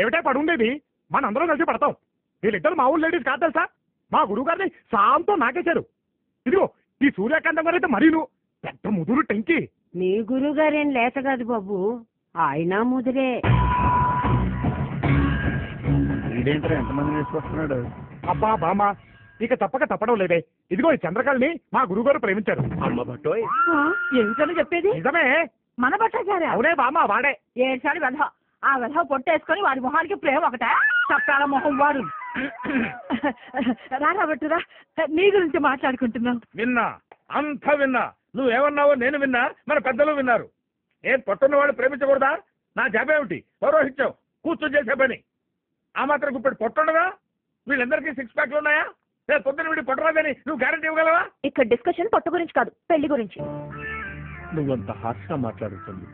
ఏమిటే పడుండేది? మనందరం కలిసి పడతాం. వీళ్ళిద్దరు మా ఊళ్ళో లేడీస్ కాదు తెలుసా? మా గురువు గారిని సాంతో నాకేశారు. ఇదిగో ఈ సూర్యకాంతం గారు అయితే మరీను పెద్ద ముదురు టెంకి. మీ గురువు గారేం లేత కాదు బాబు, ఆయన ముదిరే. ఎంతమంది వేసుకొస్తున్నాడు? అబ్బా బామ్మ, ఇక తప్పడం లేదే. ఇదిగో ఈ చంద్రకళని మా గురువు గారు ప్రేమించారు. అమ్మ బట్టోయ్, ఏమిటని చెప్పేది? నిజమే. మన భట్టాచార్య? అవునే బామ్మ, వాడే. ఏడ్చాడు వెధ. ఆ వెధ పొట్టేసుకొని వాడి మొహానికి ప్రేమ ఒకట చప్పాల మొహం వాడు. రారా బట్టురా, నీ గురించి మాట్లాడుకుంటున్నాం. విన్నా, అంత విన్నా. నువ్వేమన్నావో నేను విన్నా, మన పెద్దలు విన్నారు. ఏం పొట్టున్న వాళ్ళు ప్రేమించకూడదా? నా జాబేమిటి? పౌరోహిత్యం, కూర్చొని చేసే పని. ఆ మాత్రం గుప్పెడు పొట్టుండదా? వీళ్ళందరికీ 6 ప్యాక్లు ఉన్నాయా? రేపు పొద్దున వీడి పొట్టరాదని నువ్వు గ్యారెంటీ ఇవ్వగలవా? ఇక్కడ డిస్కషన్ పొట్టు గురించి కాదు, పెళ్లి గురించి. నువ్వంత హార్ష్గా మాట్లాడుతుంది,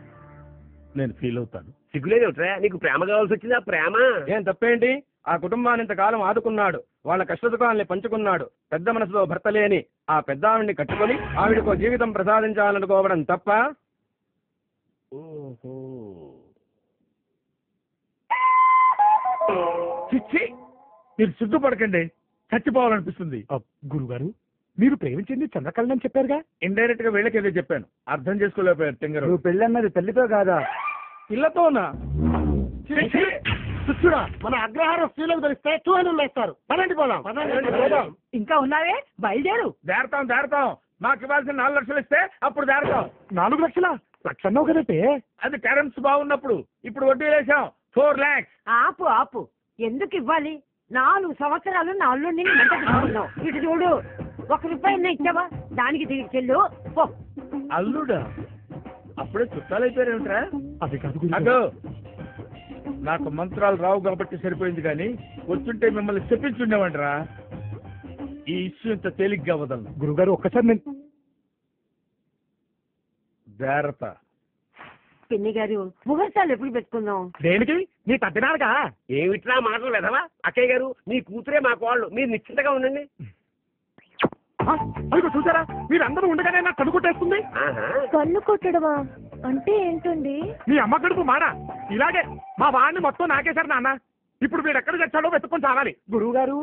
నేను ఫీల్ అవుతాను. సిగ్గులేదేమిట్రా? నీకు ప్రేమ కావాల్సి వచ్చిందా? ప్రేమ ఏం తప్పేంటి? ఆ కుటుంబాన్ని ఇంతకాలం ఆదుకున్నాడు, వాళ్ళ కష్టసుఖాల్ని పంచుకున్నాడు. పెద్ద మనసులో భర్త లేని ఆ పెద్ద ఆవిడ్ని కట్టుకొని ఆవిడకో జీవితం ప్రసాదించాలనుకోవడం తప్ప? ఓహో, చిచ్చి, మీరు సిగ్గుపడకండి, చచ్చిపోవాలనిపిస్తుంది. గురుగారు, మీరు ప్రేమించింది చంద్రకళని అని చెప్పారుగా? ఇండైరెక్ట్ గా వీళ్ళకేదో చెప్పాను, అర్థం చేసుకోలేకపోయారు తింగరు. నువ్వు పెళ్ళి అన్నది పెళ్లితో కాదా? పిల్లతోనా? చూడా, మన అగ్రహారం స్త్రీలకు తెలిస్తే 200 వేస్తారు. పదండి పోదాం. ఇంకా ఉన్నావే, బయలుదేరు. దేరతాం. మాకు ఇవ్వాల్సిన 4 లక్షలు ఇస్తే అప్పుడు దేరతాం. 4 లక్షలా? లక్షన్నో కదంటే. అది కరెన్సీ బాగున్నప్పుడు. ఇప్పుడు వడ్డీ వేసాం 4 lakhs. ఆపు. ఎందుకు ఇవ్వాలి? 4 సంవత్సరాలు నా అల్లుడిని మెట్టకున్నావు. ఇటు చూడు, 1 రూపాయి ఇచ్చావా? దానికి తిరిగి చెల్లు పో. అల్లుడా? అప్పుడే చుట్టాలైపోయారేమిట్రా? అది కాదు అదో, నాకు మంత్రాలు రావు కాబట్టి సరిపోయింది, కానీ వచ్చుంటే మిమ్మల్ని చెప్పించుండేవంటరా. ఈ ఇష్యూ ఇంత తేలిగ్గా వదలను. గురుగారు, ఒక్కసారి నేను జాగ్రత్త. పిన్ని గారు, ముహూర్తాలు ఎప్పుడు పెట్టుకుందాం? దేనికి? నీ తద్దినాలుగా? ఏమిట్రా మాటలు వెధవా? అక్కయ్య గారు, మీ కూతురే మా కోళ్ళు, మీరు నిశ్చింతగా ఉండండి. అదిగో చూసారా, మీరందరూ ఉండగానే నాకు కన్ను కొట్టేస్తుంది. కన్ను కొట్టడమా అంటే ఏంటండి? మీ అమ్మ కడుపు మాడ. ఇలాగే మా వాడిని మొత్తం నాకేశారు నాన్న. ఇప్పుడు వీడు ఎక్కడ చచ్చాడో వెతుక్కొని చావాలి. గురువు గారు